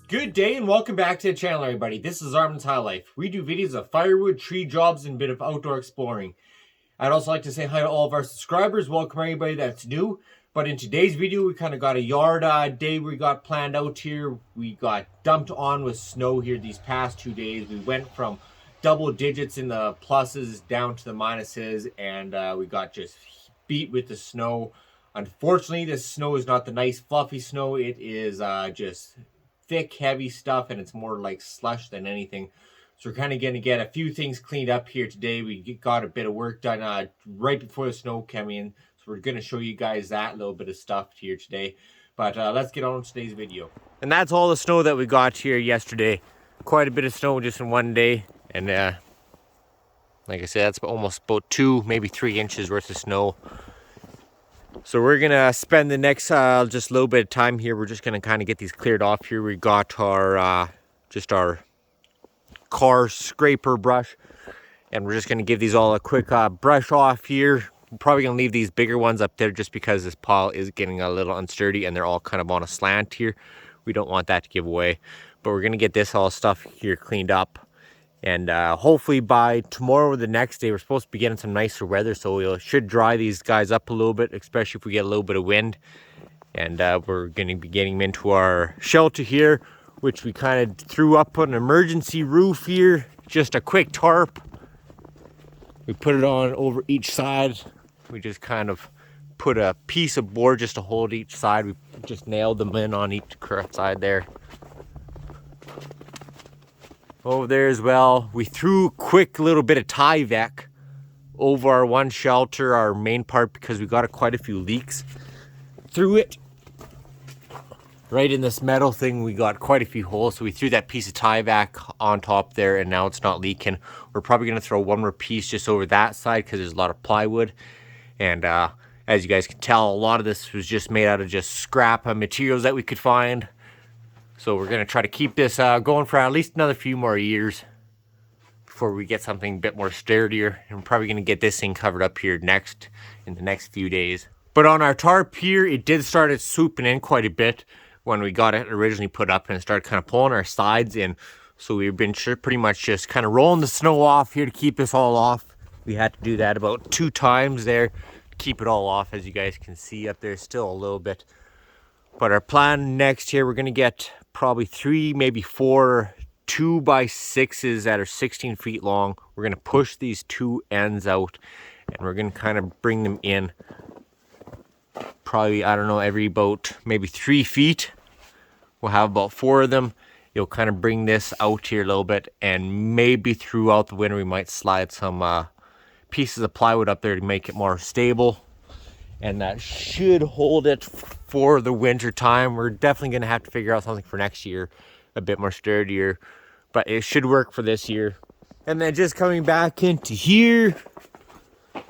Good day and welcome back to the channel, everybody. This is Armands High Life. We do videos of firewood, tree jobs, and a bit of outdoor exploring. I'd also like to say hi to all of our subscribers. Welcome everybody that's new. But in today's video, we kind of got a yard day we got planned out here. We got dumped on with snow here these past 2 days. We went from double digits in the pluses down to the minuses, and we got just beat with the snow. Unfortunately, this snow is not the nice fluffy snow. It is just thick, heavy stuff, and it's more like slush than anything. So we're kind of going to get a few things cleaned up here today. We got a bit of work done right before the snow came in. So we're going to show you guys that little bit of stuff here today. But let's get on with today's video. And that's all the snow that we got here yesterday. Quite a bit of snow just in one day. And like I said, that's almost about 2, maybe 3 inches worth of snow. So we're gonna spend the next just a little bit of time here. We're just gonna kind of get these cleared off here. We got our just our car scraper brush, and we're just gonna give these all a quick brush off here. We're probably gonna leave these bigger ones up there just because this pile is getting a little unsturdy and they're all kind of on a slant here. We don't want that to give away, but we're gonna get this all stuff here cleaned up. And hopefully by tomorrow or the next day, we're supposed to be getting some nicer weather, so we should dry these guys up a little bit, especially if we get a little bit of wind. And we're going to be getting them into our shelter here, which we kind of threw up on an emergency roof here, just a quick tarp. We put it on over each side. We just kind of put a piece of board just to hold each side. We just nailed them in on each correct side there. Over there as well, we threw a quick little bit of Tyvek over our one shelter, our main part, because we got quite a few leaks through it. Right in this metal thing, we got quite a few holes, so we threw that piece of Tyvek on top there, and now it's not leaking. We're probably going to throw one more piece just over that side because there's a lot of plywood. And as you guys can tell, a lot of this was just made out of just scrap materials that we could find. So we're going to try to keep this going for at least another few more years before we get something a bit more sturdier. And we're probably going to get this thing covered up here next in the next few days. But on our tarp here, it did start swooping in quite a bit when we got it originally put up, and it started kind of pulling our sides in. So we've been pretty much just kind of rolling the snow off here to keep this all off. We had to do that about 2 times there to keep it all off. As you guys can see up there, still a little bit. But our plan next here, we're going to get probably 3, maybe 4 2x6s that are 16 feet long. We're going to push these 2 ends out, and we're going to kind of bring them in probably, I don't know, every about maybe 3 feet. We'll have about 4 of them. You'll kind of bring this out here a little bit, and maybe throughout the winter we might slide some pieces of plywood up there to make it more stable. And that should hold it for the winter time. We're definitely going to have to figure out something for next year, a bit more sturdier, but it should work for this year. And then just coming back into here,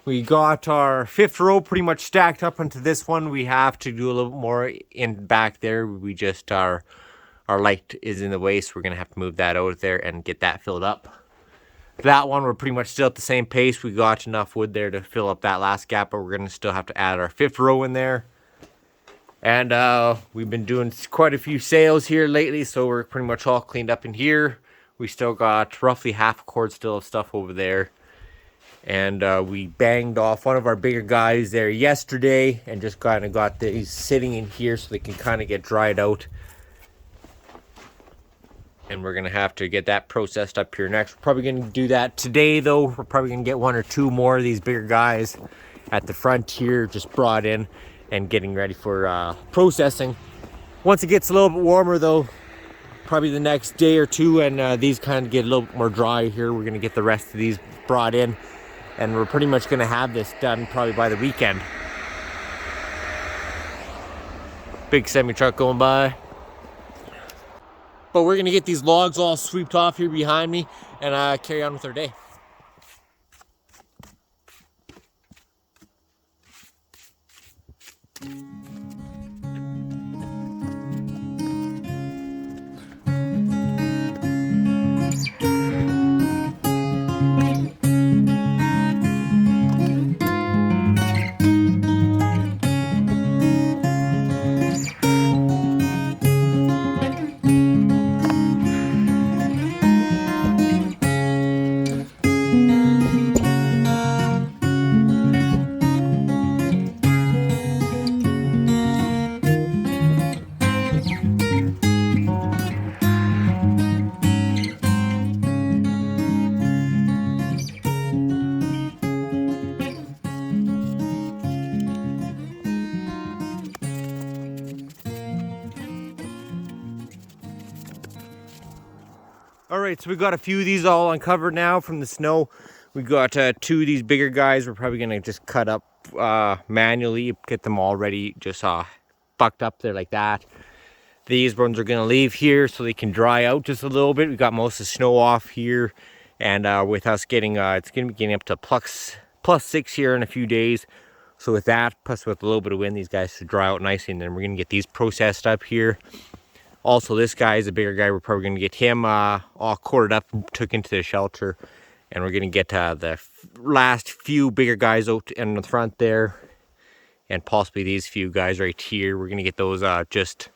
we got our 5th row pretty much stacked up into this one. We have to do a little more in back there. We just, our light is in the way, so we're going to have to move that out there and get that filled up. That one, we're pretty much still at the same pace. We got enough wood there to fill up that last gap, but we're going to still have to add our 5th row in there. And we've been doing quite a few sales here lately, so we're pretty much all cleaned up in here. We still got roughly half a cord still of stuff over there. And we banged off one of our bigger guys there yesterday and just kind of got these sitting in here so they can kind of get dried out. And we're going to have to get that processed up here next. We're probably going to do that today, though. We're probably going to get 1 or 2 more of these bigger guys at the front here, just brought in and getting ready for processing. Once it gets a little bit warmer, though, probably the next day or 2, and these kind of get a little bit more dry here, we're going to get the rest of these brought in. And we're pretty much going to have this done probably by the weekend. Big semi-truck going by. But we're going to get these logs all swept off here behind me and carry on with our day. All right, so we got a few of these all uncovered now from the snow. We got 2 of these bigger guys. We're probably gonna just cut up manually, get them all ready, just bucked up there like that. These ones are gonna leave here so they can dry out just a little bit. We got most of the snow off here, and with us getting, it's gonna be getting up to +6 here in a few days. So with that, plus with a little bit of wind, these guys should dry out nicely, and then we're gonna get these processed up here. Also, this guy is a bigger guy. We're probably going to get him all corded up and took into the shelter. And we're going to get the last few bigger guys out in the front there. And possibly these few guys right here. We're going to get those just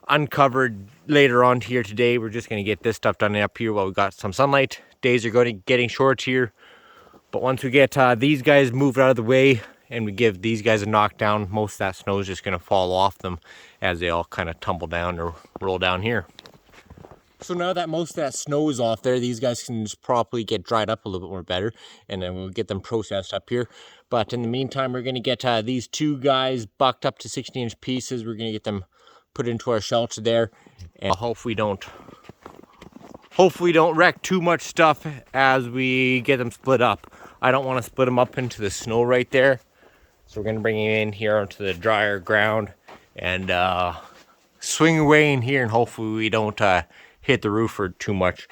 uncovered later on here today. We're just going to get this stuff done up here while we got some sunlight. Days are getting short here. But once we get these guys moved out of the way and we give these guys a knockdown, most of that snow is just going to fall off them as they all kind of tumble down or roll down here. So now that most of that snow is off there, these guys can just properly get dried up a little bit more better, and then we'll get them processed up here. But in the meantime, we're going to get these 2 guys bucked up to 16-inch pieces. We're going to get them put into our shelter there, and hopefully don't wreck too much stuff as we get them split up. I don't want to split them up into the snow right there. So we're going to bring him in here onto the drier ground and swing away in here, and hopefully we don't hit the roof or too much.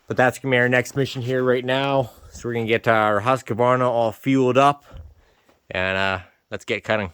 But that's going to be our next mission here right now. So we're going to get our Husqvarna all fueled up, and let's get cutting.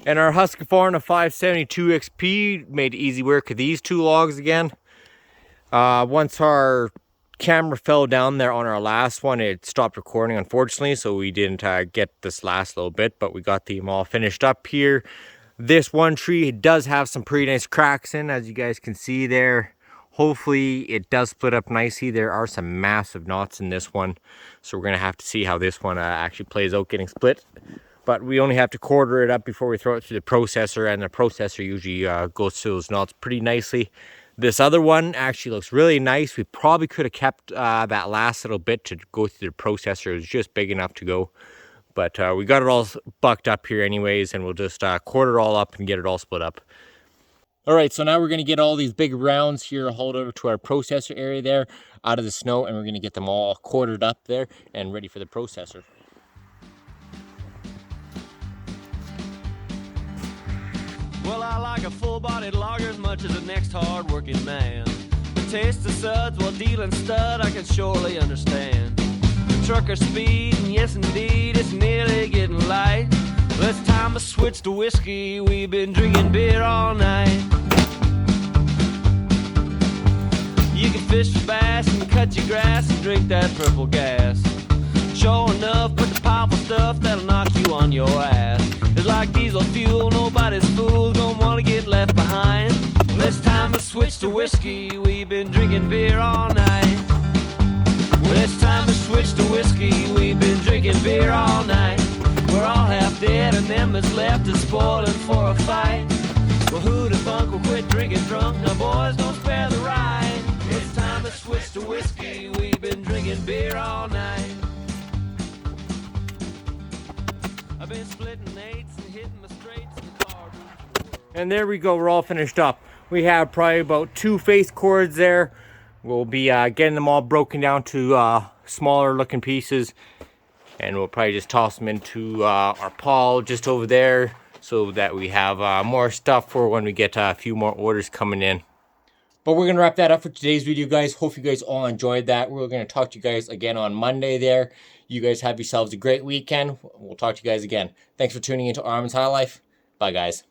And our Husqvarna 572 XP made easy work of these two logs again. Once our camera fell down there on our last one, it stopped recording, unfortunately, so we didn't get this last little bit, but we got them all finished up here. This one tree does have some pretty nice cracks in, as you guys can see there. Hopefully it does split up nicely. There are some massive knots in this one, so we're gonna have to see how this one actually plays out getting split. But we only have to quarter it up before we throw it through the processor, and the processor usually goes through those knots pretty nicely. This other one actually looks really nice. We probably could have kept that last little bit to go through the processor. It was just big enough to go. But we got it all bucked up here anyways, and we'll just quarter it all up and get it all split up. All right, so now we're gonna get all these big rounds here hauled over to our processor area there out of the snow, and we're gonna get them all quartered up there and ready for the processor. Well, I like a full-bodied logger as much as the next hard-working man. The taste of suds while dealing stud I can surely understand. The trucker speed, and yes indeed, it's nearly getting light. Well, it's time to switch to whiskey, we've been drinking beer all night. You can fish for bass and cut your grass and drink that purple gas. Sure enough, put the powerful stuff that'll knock you on your ass. It's like diesel fuel, nobody's fool, don't wanna get left behind. Well, it's time to switch to whiskey, we've been drinking beer all night. Well, it's time to switch to whiskey, we've been drinking beer all night. We're all half dead and them that's left is spoiling for a fight. Well, who'd have thunk we'll quit drinking drunk, now boys don't spare the ride. It's time to switch to whiskey, we've been drinking beer all night. I've been splitting eights and hitting the straights in the car. And there we go, we're all finished up. We have probably about 2 face cords there. We'll be getting them all broken down to smaller looking pieces, and we'll probably just toss them into our pile just over there so that we have more stuff for when we get a few more orders coming in. But we're going to wrap that up for today's video, guys. Hope you guys all enjoyed that. We're going to talk to you guys again on Monday there. You guys have yourselves a great weekend. We'll talk to you guys again. Thanks for tuning into Armands High Life. Bye, guys.